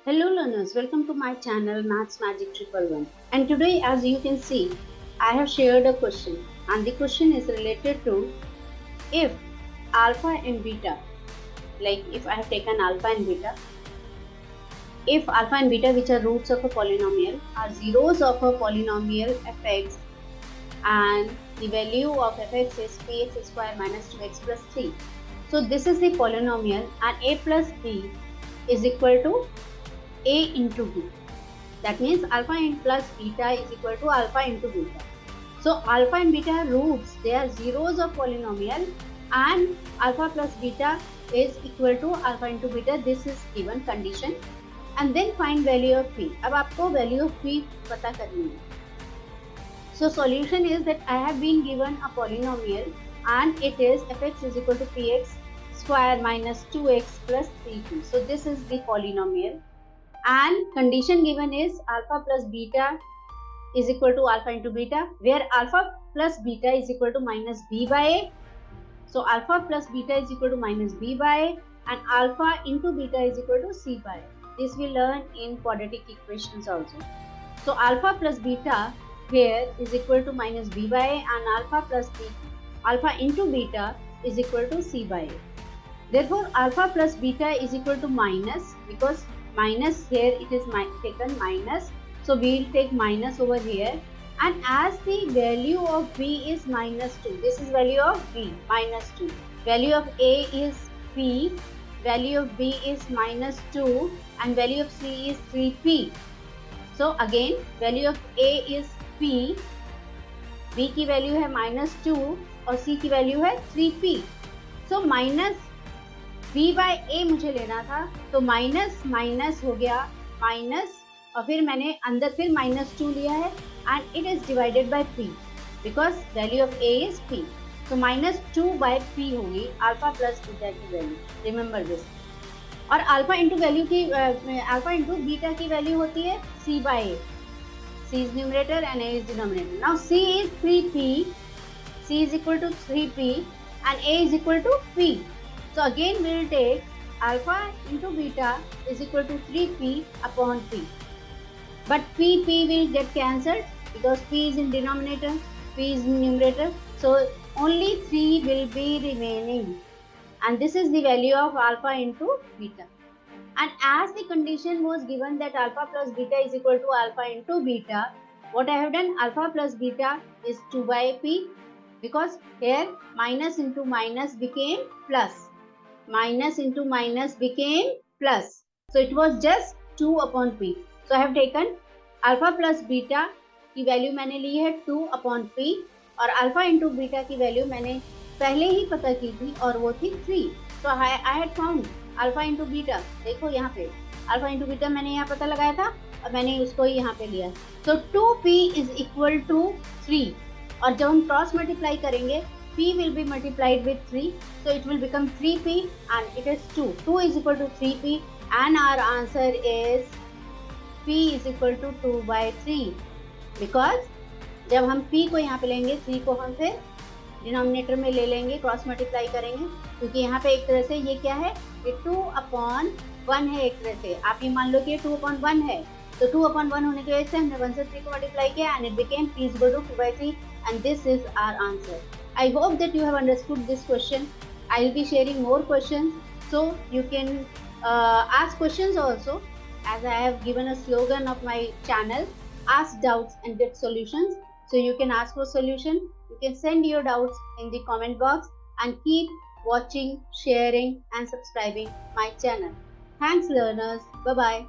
Hello learners, welcome to my channel Maths Magic 111. And today, as you can see, I have shared a question, and the question is related to if alpha and beta, like if I have taken alpha and beta, if alpha and beta, which are roots of a polynomial, are zeros of a polynomial fx, and the value of fx is px square minus 2x plus 3. So this is the polynomial, and a plus b is equal to a into b. That means alpha and plus beta is equal to alpha into beta. So alpha and beta are roots, they are zeros of polynomial, and alpha plus beta is equal to alpha into beta. This is given condition. And then find value of p. अब आपको value of p पता करनी है. So solution is that I have been given a polynomial and it is fx is equal to px square minus 2x plus 3p. So this is the polynomial. And condition given is alpha plus beta is equal to alpha into beta, where alpha plus beta is equal to minus b by a. So alpha plus beta is equal to minus b by a, and alpha into beta is equal to c by a. This we learn in quadratic equations also. So alpha plus beta here is equal to minus b by a, and alpha into beta is equal to c by a. Therefore alpha plus beta is equal to minus, because minus here it is taken minus, so we will take minus over here, and as the value of b is minus 2, this is value of b minus 2, value of a is p, value of b is minus 2, and value of c is 3p. So again value of a is p, b की value है minus 2 और c की value है 3p. So minus b by a मुझे लेना था, तो minus minus हो गया माइनस, और फिर मैंने अंदर फिर minus 2 लिया है, and it is divided by p because value of a is p. तो minus 2 by p होगी अल्फा प्लस बीटा की वैल्यू. Remember this. और अल्फा इंटू वैल्यू की अल्फा इंटू बीटा की वैल्यू होती है c by a. c is numerator and a is denominator. Now c is 3p, c is equal to 3p and a is equal to p. So again we will take alpha into beta is equal to 3p upon p. But p will get cancelled because p is in denominator, p is in numerator. So only 3 will be remaining. And this is the value of alpha into beta. And as the condition was given that alpha plus beta is equal to alpha into beta, what I have done, alpha plus beta is 2 by p, because here minus into minus became plus. Minus into minus became plus. So it was just 2 upon p. So I have taken alpha plus beta की value मैंने ली है 2 upon p, और alpha into beta की value मैंने पहले ही पता की थी और वो थी 3. So I had found alpha into beta. देखो यहाँ पे अल्फा इंटू बीटा मैंने यहाँ पता लगाया था और मैंने उसको यहाँ पे लिया. So 2p is equal to 3, और जब हम क्रॉस मल्टीप्लाई करेंगे p will be multiplied with 3, so it will become 3p and it is 2. 2 is equal to 3p and our answer is p is equal to 2 by 3, because जब हम p को यहाँ पे लेंगे 3 को हम फिर डिनोमिनेटर में ले लेंगे, क्रॉस मल्टीप्लाई करेंगे, क्योंकि यहाँ पे एक तरह से ये क्या है, ये 2 upon 1 है. एक तरह से आप ये मान लो कि 2 upon 1 है, तो 2 upon 1 होने की वजह से हमने 1 से 3 को मल्टीप्लाई किया and it became p is equal to 2 by 3, and this is our answer. I hope that you have understood this question. I will be sharing more questions, so you can ask questions also, as I have given a slogan of my channel, ask doubts and get solutions. So you can ask for solution, you can send your doubts in the comment box, and keep watching, sharing and subscribing my channel. Thanks learners. Bye bye.